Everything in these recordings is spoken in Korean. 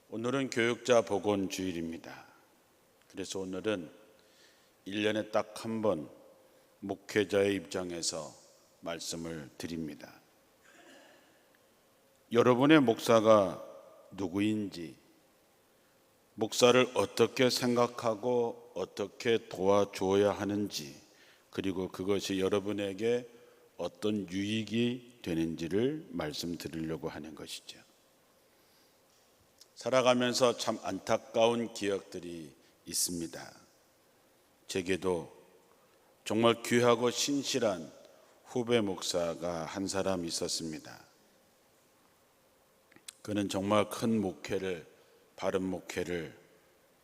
오늘은 교육자 복원 주일입니다. 그래서 오늘은 1년에 딱 한 번 목회자의 입장에서 말씀을 드립니다. 여러분의 목사가 누구인지, 목사를 어떻게 생각하고 어떻게 도와줘야 하는지, 그리고 그것이 여러분에게 어떤 유익이 되는지를 말씀드리려고 하는 것이죠. 살아가면서 참 안타까운 기억들이 있습니다. 제게도 정말 귀하고 신실한 후배 목사가 한 사람 있었습니다. 그는 정말 큰 목회를, 바른 목회를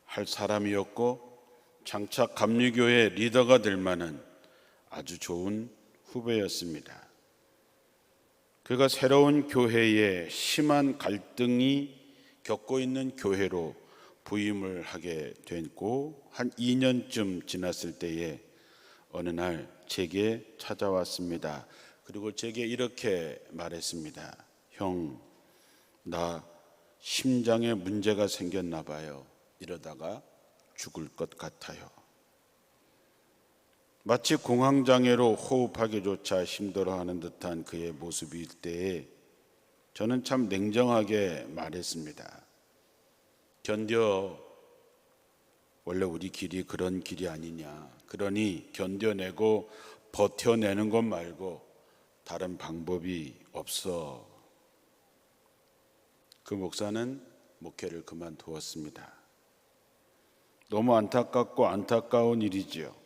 할 사람이었고 장차 감리교회 리더가 될 만한 아주 좋은 후배였습니다. 그가 새로운 교회에 심한 갈등이 겪고 있는 교회로 부임을 하게 됐고 한 2년쯤 지났을 때에 어느 날 제게 찾아왔습니다. 그리고 제게 이렇게 말했습니다. 형, 나 심장에 문제가 생겼나 봐요. 이러다가 죽을 것 같아요. 마치 공황장애로 호흡하기조차 힘들어하는 듯한 그의 모습일 때에 저는 참 냉정하게 말했습니다. 견뎌. 원래 우리 길이 그런 길이 아니냐. 그러니 견뎌내고 버텨내는 것 말고 다른 방법이 없어. 그 목사는 목회를 그만두었습니다. 너무 안타깝고 안타까운 일이지요.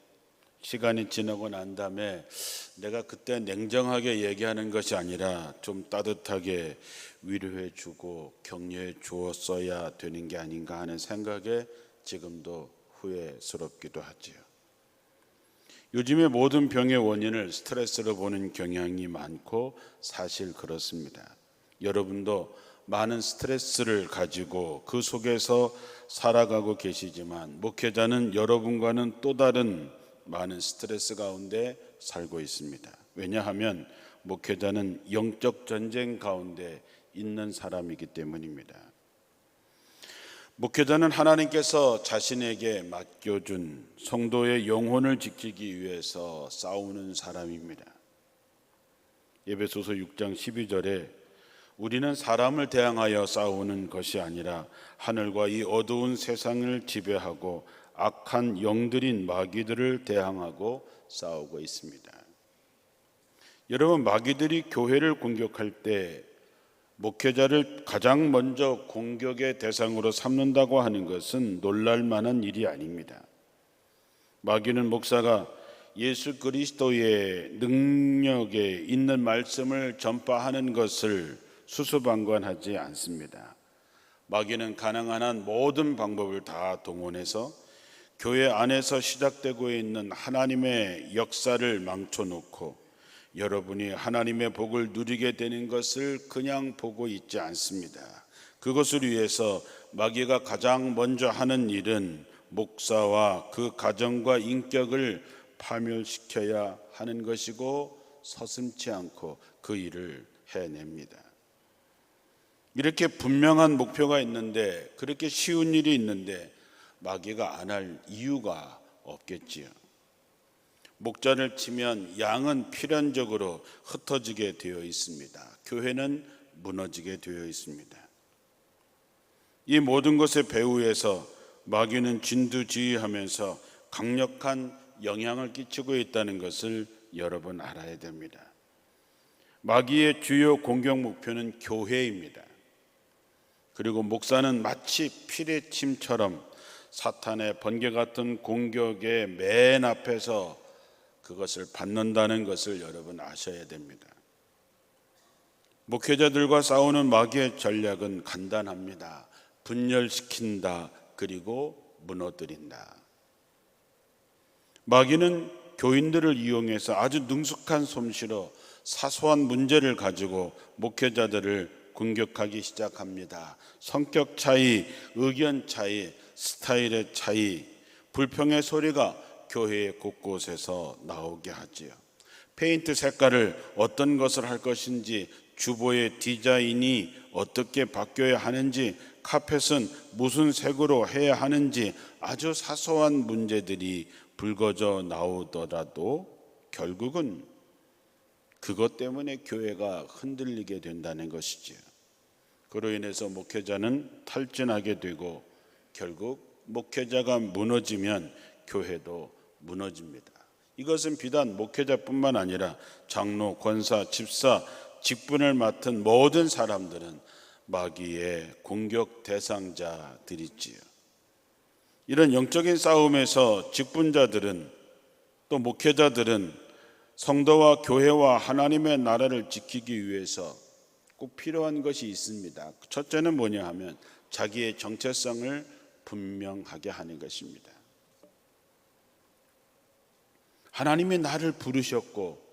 시간이 지나고 난 다음에 내가 그때 냉정하게 얘기하는 것이 아니라 좀 따뜻하게 위로해 주고 격려해 주었어야 되는 게 아닌가 하는 생각에 지금도 후회스럽기도 하지요. 요즘에 모든 병의 원인을 스트레스로 보는 경향이 많고 사실 그렇습니다. 여러분도 많은 스트레스를 가지고 그 속에서 살아가고 계시지만 목회자는 여러분과는 또 다른 많은 스트레스 가운데 살고 있습니다. 왜냐하면 목회자는 영적 전쟁 가운데 있는 사람이기 때문입니다. 목회자는 하나님께서 자신에게 맡겨준 성도의 영혼을 지키기 위해서 싸우는 사람입니다. 에베소서 6장 12절에 우리는 사람을 대항하여 싸우는 것이 아니라 하늘과 이 어두운 세상을 지배하고 악한 영들인 마귀들을 대항하고 싸우고 있습니다. 여러분, 마귀들이 교회를 공격할 때 목회자를 가장 먼저 공격의 대상으로 삼는다고 하는 것은 놀랄 만한 일이 아닙니다. 마귀는 목사가 예수 그리스도의 능력에 있는 말씀을 전파하는 것을 수수방관하지 않습니다. 마귀는 가능한 한 모든 방법을 다 동원해서 교회 안에서 시작되고 있는 하나님의 역사를 망쳐놓고 여러분이 하나님의 복을 누리게 되는 것을 그냥 보고 있지 않습니다. 그것을 위해서 마귀가 가장 먼저 하는 일은 목사와 그 가정과 인격을 파멸시켜야 하는 것이고 서슴지 않고 그 일을 해냅니다. 이렇게 분명한 목표가 있는데, 그렇게 쉬운 일이 있는데 마귀가 안 할 이유가 없겠지요. 목자를 치면 양은 필연적으로 흩어지게 되어 있습니다. 교회는 무너지게 되어 있습니다. 이 모든 것의 배후에서 마귀는 진두지휘하면서 강력한 영향을 끼치고 있다는 것을 여러분 알아야 됩니다. 마귀의 주요 공격 목표는 교회입니다. 그리고 목사는 마치 피레침처럼 사탄의 번개 같은 공격의 맨 앞에서 그것을 받는다는 것을 여러분 아셔야 됩니다. 목회자들과 싸우는 마귀의 전략은 간단합니다. 분열시킨다, 그리고 무너뜨린다. 마귀는 교인들을 이용해서 아주 능숙한 솜씨로 사소한 문제를 가지고 목회자들을 공격하기 시작합니다. 성격 차이, 의견 차이, 스타일의 차이, 불평의 소리가 교회 곳곳에서 나오게 하지요. 페인트 색깔을 어떤 것을 할 것인지, 주보의 디자인이 어떻게 바뀌어야 하는지 카펫은 무슨 색으로 해야 하는지 아주 사소한 문제들이 불거져 나오더라도 결국은 그것 때문에 교회가 흔들리게 된다는 것이죠. 그로 인해서 목회자는 탈진하게 되고 결국 목회자가 무너지면 교회도 무너집니다. 이것은 비단 목회자뿐만 아니라 장로, 권사, 집사, 직분을 맡은 모든 사람들은 마귀의 공격 대상자들이지요. 이런 영적인 싸움에서 직분자들은 또 목회자들은 성도와 교회와 하나님의 나라를 지키기 위해서 꼭 필요한 것이 있습니다. 첫째는 뭐냐 하면 자기의 정체성을 분명하게 하는 것입니다. 하나님이 나를 부르셨고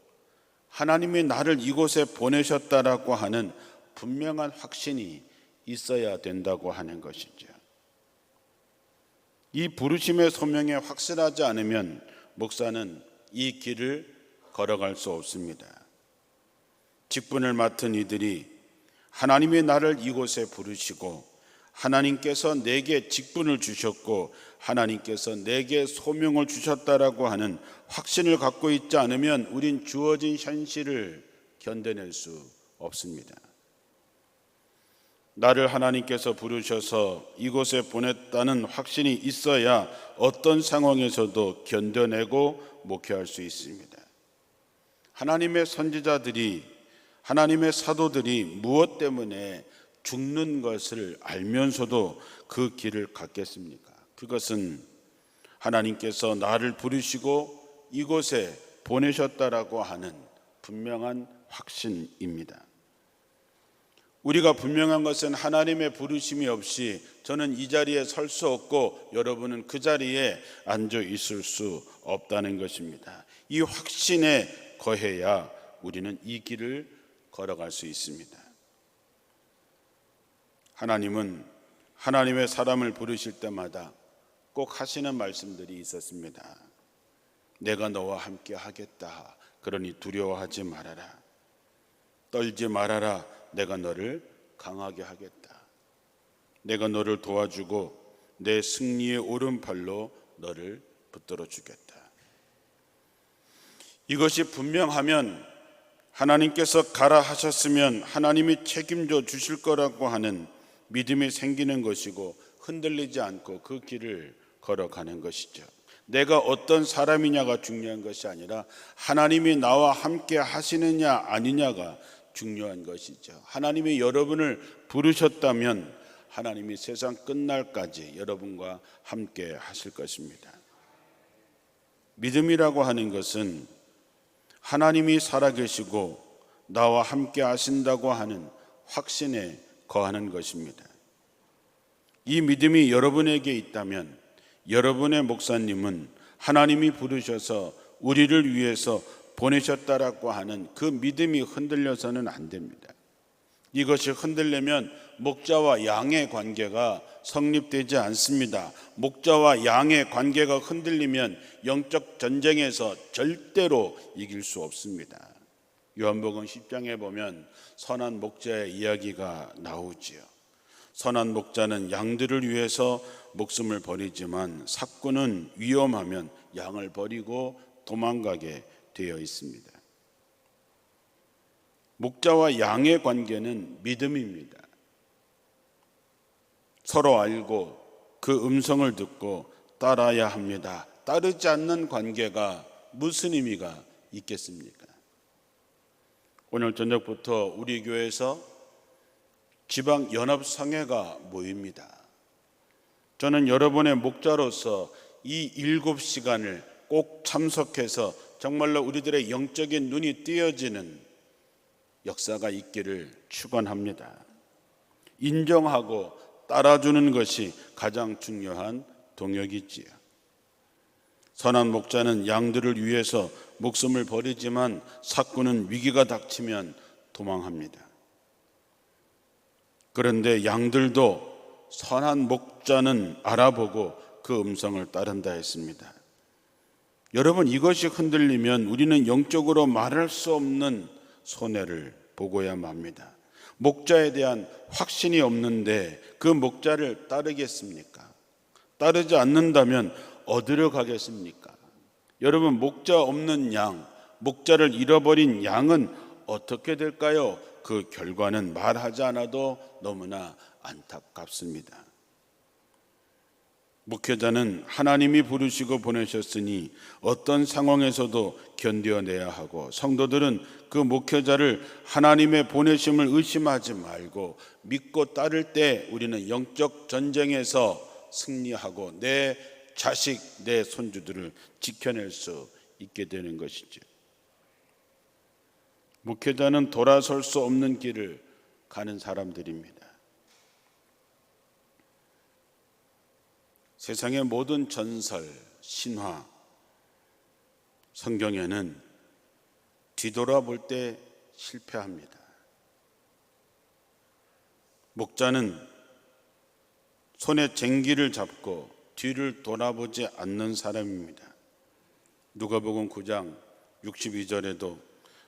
하나님이 나를 이곳에 보내셨다라고 하는 분명한 확신이 있어야 된다고 하는 것이죠. 이 부르심의 소명에 확실하지 않으면 목사는 이 길을 걸어갈 수 없습니다. 직분을 맡은 이들이 하나님이 나를 이곳에 부르시고 하나님께서 내게 직분을 주셨고 하나님께서 내게 소명을 주셨다라고 하는 확신을 갖고 있지 않으면 우린 주어진 현실을 견뎌낼 수 없습니다. 나를 하나님께서 부르셔서 이곳에 보냈다는 확신이 있어야 어떤 상황에서도 견뎌내고 목회할 수 있습니다. 하나님의 선지자들이, 하나님의 사도들이 무엇 때문에 죽는 것을 알면서도 그 길을 갔겠습니까? 그것은 하나님께서 나를 부르시고 이곳에 보내셨다라고 하는 분명한 확신입니다. 우리가 분명한 것은 하나님의 부르심이 없이 저는 이 자리에 설 수 없고 여러분은 그 자리에 앉아 있을 수 없다는 것입니다. 이 확신에 거해야 우리는 이 길을 걸어갈 수 있습니다. 하나님은 하나님의 사람을 부르실 때마다 꼭 하시는 말씀들이 있었습니다. 내가 너와 함께 하겠다. 그러니 두려워하지 말아라. 떨지 말아라. 내가 너를 강하게 하겠다. 내가 너를 도와주고 내 승리의 오른팔로 너를 붙들어 주겠다. 이것이 분명하면 하나님께서 가라 하셨으면 하나님이 책임져 주실 거라고 하는 믿음이 생기는 것이고 흔들리지 않고 그 길을 걸어가는 것이죠. 내가 어떤 사람이냐가 중요한 것이 아니라 하나님이 나와 함께 하시느냐 아니냐가 중요한 것이죠. 하나님이 여러분을 부르셨다면 하나님이 세상 끝날까지 여러분과 함께 하실 것입니다. 믿음이라고 하는 것은 하나님이 살아계시고 나와 함께 하신다고 하는 확신에 거하는 것입니다. 이 믿음이 여러분에게 있다면 여러분의 목사님은 하나님이 부르셔서 우리를 위해서 보내셨다라고 하는 그 믿음이 흔들려서는 안 됩니다. 이것이 흔들리면 목자와 양의 관계가 성립되지 않습니다. 목자와 양의 관계가 흔들리면 영적 전쟁에서 절대로 이길 수 없습니다. 요한복음 10장에 보면 선한 목자의 이야기가 나오지요. 선한 목자는 양들을 위해서 목숨을 버리지만 삭구는 위험하면 양을 버리고 도망가게 되어 있습니다. 목자와 양의 관계는 믿음입니다. 서로 알고 그 음성을 듣고 따라야 합니다. 따르지 않는 관계가 무슨 의미가 있겠습니까? 오늘 저녁부터 우리 교회에서 지방연합성회가 모입니다. 저는 여러분의 목자로서 이 7시간을 꼭 참석해서 정말로 우리들의 영적인 눈이 띄어지는 역사가 있기를 축원합니다. 인정하고 따라주는 것이 가장 중요한 동역이지요. 선한 목자는 양들을 위해서 목숨을 버리지만 삭구는 위기가 닥치면 도망합니다. 그런데 양들도 선한 목자는 알아보고 그 음성을 따른다 했습니다. 여러분, 이것이 흔들리면 우리는 영적으로 말할 수 없는 손해를 보고야 맙니다. 목자에 대한 확신이 없는데 그 목자를 따르겠습니까? 따르지 않는다면 어디로 가겠습니까? 여러분, 목자 없는 양, 목자를 잃어버린 양은 어떻게 될까요? 그 결과는 말하지 않아도 너무나 안타깝습니다. 목회자는 하나님이 부르시고 보내셨으니 어떤 상황에서도 견뎌내야 하고, 성도들은 그 목회자를 하나님의 보내심을 의심하지 말고 믿고 따를 때 우리는 영적 전쟁에서 승리하고 내 자식, 내 손주들을 지켜낼 수 있게 되는 것이죠. 목회자는 돌아설 수 없는 길을 가는 사람들입니다. 세상의 모든 전설, 신화, 성경에는 뒤돌아볼 때 실패합니다. 목자는 손에 쟁기를 잡고 뒤를 돌아보지 않는 사람입니다. 누가복음 9장 62절에도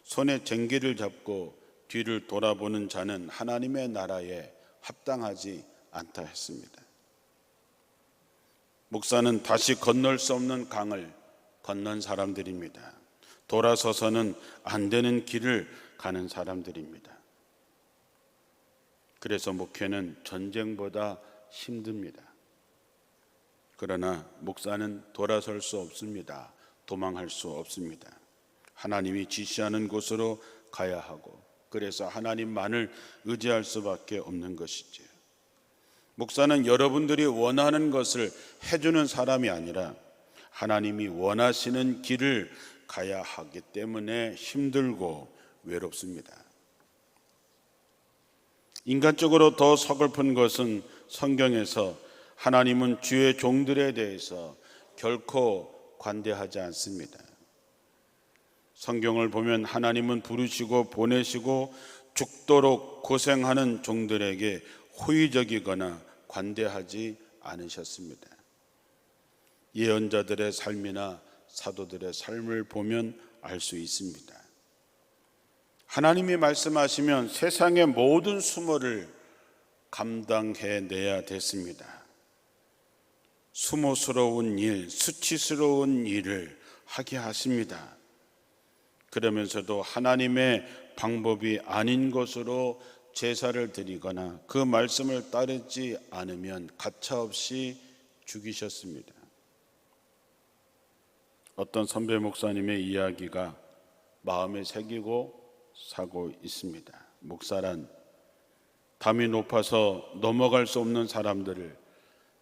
손에 쟁기를 잡고 뒤를 돌아보는 자는 하나님의 나라에 합당하지 않다 했습니다. 목사는 다시 건널 수 없는 강을 건넌 사람들입니다. 돌아서서는 안 되는 길을 가는 사람들입니다. 그래서 목회는 전쟁보다 힘듭니다. 그러나 목사는 돌아설 수 없습니다. 도망할 수 없습니다. 하나님이 지시하는 곳으로 가야 하고, 그래서 하나님만을 의지할 수밖에 없는 것이죠. 목사는 여러분들이 원하는 것을 해주는 사람이 아니라 하나님이 원하시는 길을 가야 하기 때문에 힘들고 외롭습니다. 인간적으로 더 서글픈 것은 성경에서 하나님은 주의 종들에 대해서 결코 관대하지 않습니다. 성경을 보면 하나님은 부르시고 보내시고 죽도록 고생하는 종들에게 호의적이거나 관대하지 않으셨습니다. 예언자들의 삶이나 사도들의 삶을 보면 알 수 있습니다. 하나님이 말씀하시면 세상의 모든 수모를 감당해내야 됐습니다. 수모스러운 일, 수치스러운 일을 하게 하십니다. 그러면서도 하나님의 방법이 아닌 것으로 제사를 드리거나 그 말씀을 따르지 않으면 가차없이 죽이셨습니다. 어떤 선배 목사님의 이야기가 마음에 새기고 사고 있습니다. 목사란 담이 높아서 넘어갈 수 없는 사람들을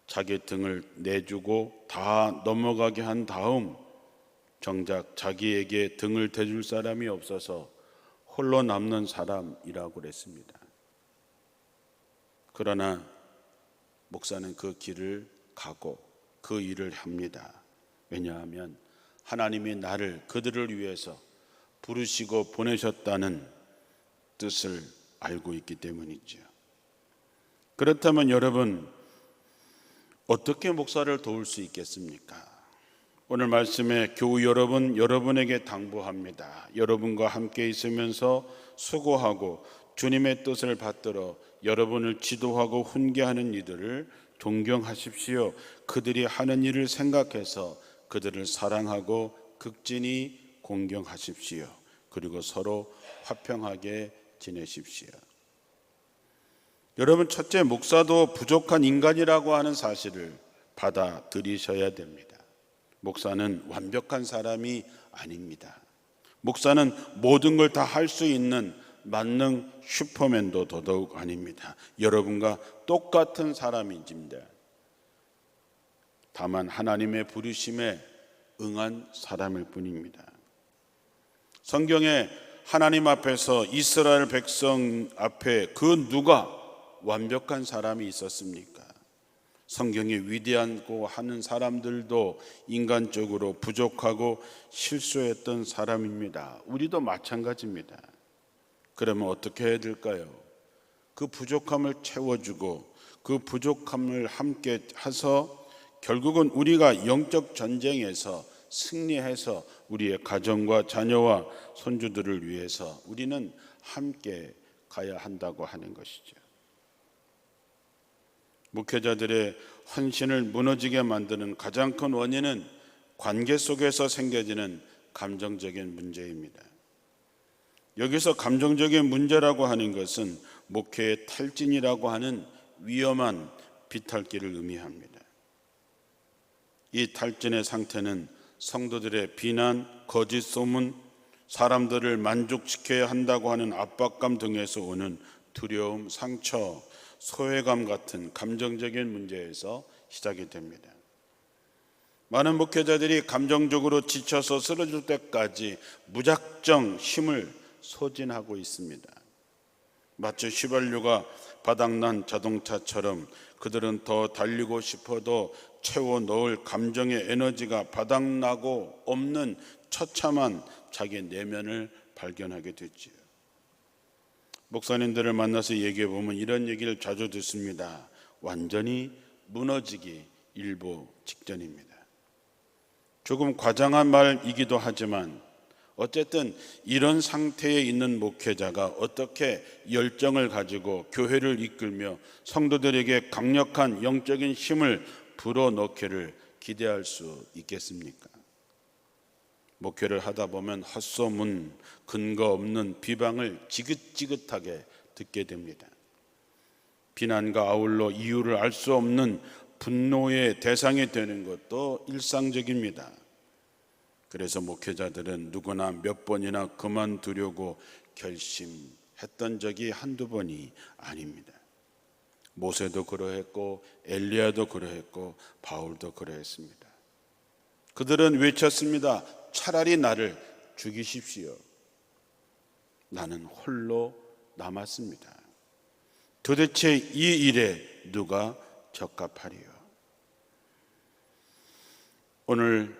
자기 등을 내주고 다 넘어가게 한 다음 정작 자기에게 등을 대줄 사람이 없어서 홀로 남는 사람이라고 그랬습니다. 그러나 목사는 그 길을 가고 그 일을 합니다. 왜냐하면 하나님이 나를 그들을 위해서 부르시고 보내셨다는 뜻을 알고 있기 때문이죠. 그렇다면 여러분, 어떻게 목사를 도울 수 있겠습니까? 오늘 말씀에 교우 여러분, 여러분에게 당부합니다. 여러분과 함께 있으면서 수고하고 주님의 뜻을 받들어 여러분을 지도하고 훈계하는 이들을 존경하십시오. 그들이 하는 일을 생각해서 그들을 사랑하고 극진히 공경하십시오. 그리고 서로 화평하게 지내십시오. 여러분, 첫째, 목사도 부족한 인간이라고 하는 사실을 받아들이셔야 됩니다. 목사는 완벽한 사람이 아닙니다. 목사는 모든 걸 다 할 수 있는 만능 슈퍼맨도 더더욱 아닙니다. 여러분과 똑같은 사람입니다. 다만 하나님의 부르심에 응한 사람일 뿐입니다. 성경에 하나님 앞에서 이스라엘 백성 앞에 그 누가 완벽한 사람이 있었습니까? 성경에 위대하고 하는 사람들도 인간적으로 부족하고 실수했던 사람입니다. 우리도 마찬가지입니다. 그러면 어떻게 해야 될까요? 그 부족함을 채워주고 그 부족함을 함께 해서 결국은 우리가 영적 전쟁에서 승리해서 우리의 가정과 자녀와 손주들을 위해서 우리는 함께 가야 한다고 하는 것이죠. 목회자들의 헌신을 무너지게 만드는 가장 큰 원인은 관계 속에서 생겨지는 감정적인 문제입니다. 여기서 감정적인 문제라고 하는 것은 목회의 탈진이라고 하는 위험한 비탈기를 의미합니다. 이 탈진의 상태는 성도들의 비난, 거짓 소문, 사람들을 만족시켜야 한다고 하는 압박감 등에서 오는 두려움, 상처, 소외감 같은 감정적인 문제에서 시작이 됩니다. 많은 목회자들이 감정적으로 지쳐서 쓰러질 때까지 무작정 힘을 소진하고 있습니다. 마치 휘발유가 바닥난 자동차처럼 그들은 더 달리고 싶어도 채워 넣을 감정의 에너지가 바닥나고 없는 처참한 자기 내면을 발견하게 됐지요. 목사님들을 만나서 얘기해 보면 이런 얘기를 자주 듣습니다. 완전히 무너지기 일보 직전입니다. 조금 과장한 말이기도 하지만 어쨌든 이런 상태에 있는 목회자가 어떻게 열정을 가지고 교회를 이끌며 성도들에게 강력한 영적인 힘을 불어넣기를 기대할 수 있겠습니까? 목회를 하다 보면 헛소문, 근거 없는 비방을 지긋지긋하게 듣게 됩니다. 비난과 아울러 이유를 알 수 없는 분노의 대상이 되는 것도 일상적입니다. 그래서 목회자들은 누구나 몇 번이나 그만두려고 결심했던 적이 한두 번이 아닙니다. 모세도 그러했고 엘리야도 그러했고 바울도 그러했습니다. 그들은 외쳤습니다. 차라리 나를 죽이십시오. 나는 홀로 남았습니다. 도대체 이 일에 누가 적합하리요? 오늘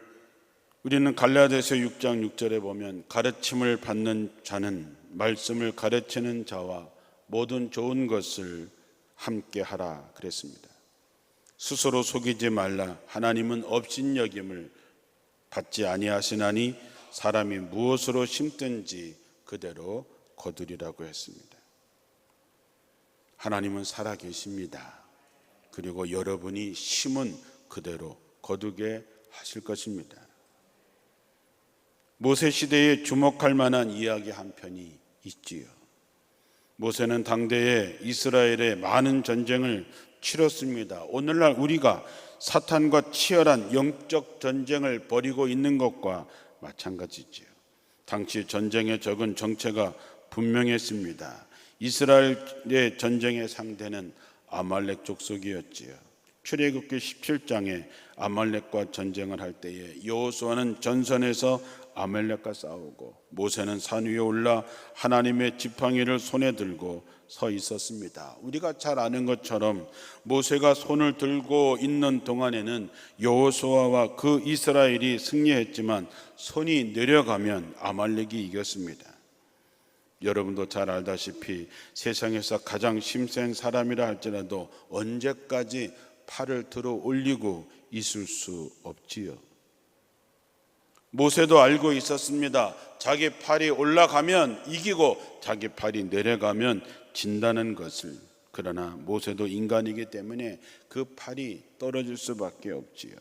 우리는 갈라디아서 6장 6절에 보면 가르침을 받는 자는 말씀을 가르치는 자와 모든 좋은 것을 함께 하라 그랬습니다. 스스로 속이지 말라. 하나님은 업신여김을 받지 아니하시나니 사람이 무엇으로 심든지 그대로 거두리라고 했습니다. 하나님은 살아계십니다. 그리고 여러분이 심은 그대로 거두게 하실 것입니다. 모세 시대에 주목할 만한 이야기 한 편이 있지요. 모세는 당대에 이스라엘의 많은 전쟁을 치렀습니다. 오늘날 우리가 사탄과 치열한 영적 전쟁을 벌이고 있는 것과 마찬가지지요. 당시 전쟁의 적은 정체가 분명했습니다. 이스라엘의 전쟁의 상대는 아말렉 족속이었지요. 출애굽기 17장에 아말렉과 전쟁을 할 때에 여호수아는 전선에서 아말렉과 싸우고 모세는 산 위에 올라 하나님의 지팡이를 손에 들고 서 있었습니다. 우리가 잘 아는 것처럼 모세가 손을 들고 있는 동안에는 여호수아와 그 이스라엘이 승리했지만 손이 내려가면 아말렉이 이겼습니다. 여러분도 잘 알다시피 세상에서 가장 힘센 사람이라 할지라도 언제까지 팔을 들어 올리고 있을 수 없지요. 모세도 알고 있었습니다. 자기 팔이 올라가면 이기고 자기 팔이 내려가면 진다는 것을. 그러나 모세도 인간이기 때문에 그 팔이 떨어질 수밖에 없지요.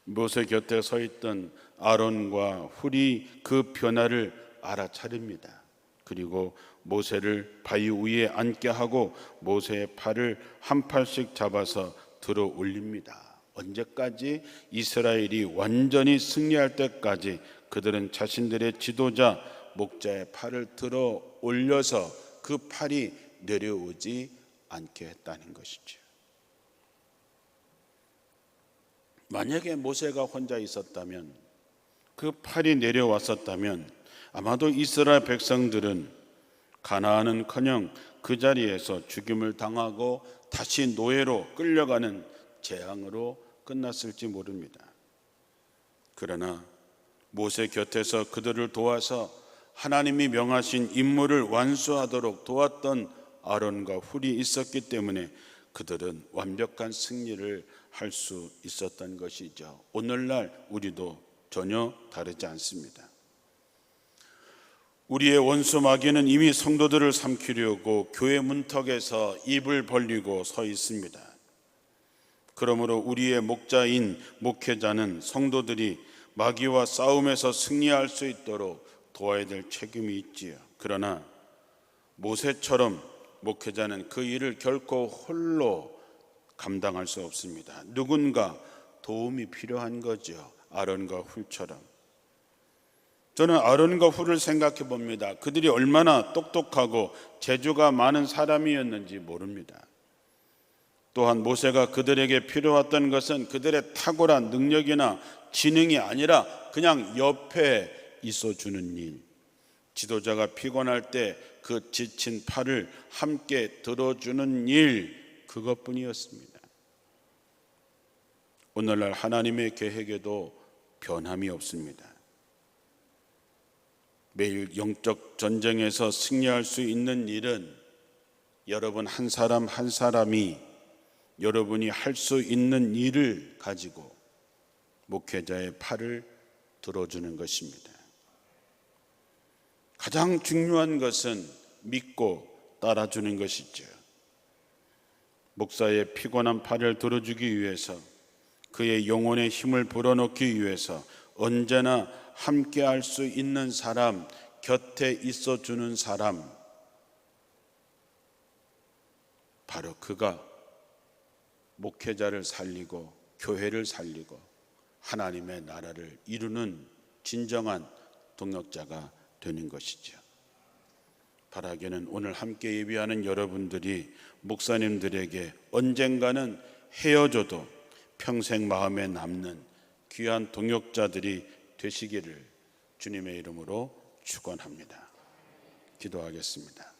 모세 곁에 서 있던 아론과 훌이 그 변화를 알아차립니다. 그리고 모세를 바위 위에 앉게 하고 모세의 팔을 한 팔씩 잡아서 들어 올립니다. 언제까지? 이스라엘이 완전히 승리할 때까지 그들은 자신들의 지도자 목자의 팔을 들어 올려서 그 팔이 내려오지 않게 했다는 것이죠. 만약에 모세가 혼자 있었다면, 그 팔이 내려왔었다면 아마도 이스라엘 백성들은 가나안은커녕 그 자리에서 죽임을 당하고 다시 노예로 끌려가는 재앙으로 끝났을지 모릅니다. 그러나 모세 곁에서 그들을 도와서 하나님이 명하신 임무를 완수하도록 도왔던 아론과 훌이 있었기 때문에 그들은 완벽한 승리를 할 수 있었던 것이죠. 오늘날 우리도 전혀 다르지 않습니다. 우리의 원수 마귀는 이미 성도들을 삼키려고 교회 문턱에서 입을 벌리고 서 있습니다. 그러므로 우리의 목자인 목회자는 성도들이 마귀와 싸움에서 승리할 수 있도록 도와야 될 책임이 있지요. 그러나 모세처럼 목회자는 그 일을 결코 홀로 감당할 수 없습니다. 누군가 도움이 필요한 거죠. 아론과 훌처럼. 저는 아론과 훌을 생각해 봅니다. 그들이 얼마나 똑똑하고 재주가 많은 사람이었는지 모릅니다. 또한 모세가 그들에게 필요했던 것은 그들의 탁월한 능력이나 지능이 아니라 그냥 옆에 있어주는 일, 지도자가 피곤할 때 그 지친 팔을 함께 들어주는 일, 그것뿐이었습니다. 오늘날 하나님의 계획에도 변함이 없습니다. 매일 영적 전쟁에서 승리할 수 있는 일은 여러분 한 사람 한 사람이 여러분이 할 수 있는 일을 가지고 목회자의 팔을 들어주는 것입니다. 가장 중요한 것은 믿고 따라주는 것이죠. 목사의 피곤한 팔을 들어주기 위해서, 그의 영혼의 힘을 불어넣기 위해서 언제나 함께 할 수 있는 사람, 곁에 있어주는 사람, 바로 그가 목회자를 살리고 교회를 살리고 하나님의 나라를 이루는 진정한 동역자가 되는 것이죠. 바라기는 오늘 함께 예배하는 여러분들이 목사님들에게 언젠가는 헤어져도 평생 마음에 남는 귀한 동역자들이 되시기를 주님의 이름으로 축원합니다. 기도하겠습니다.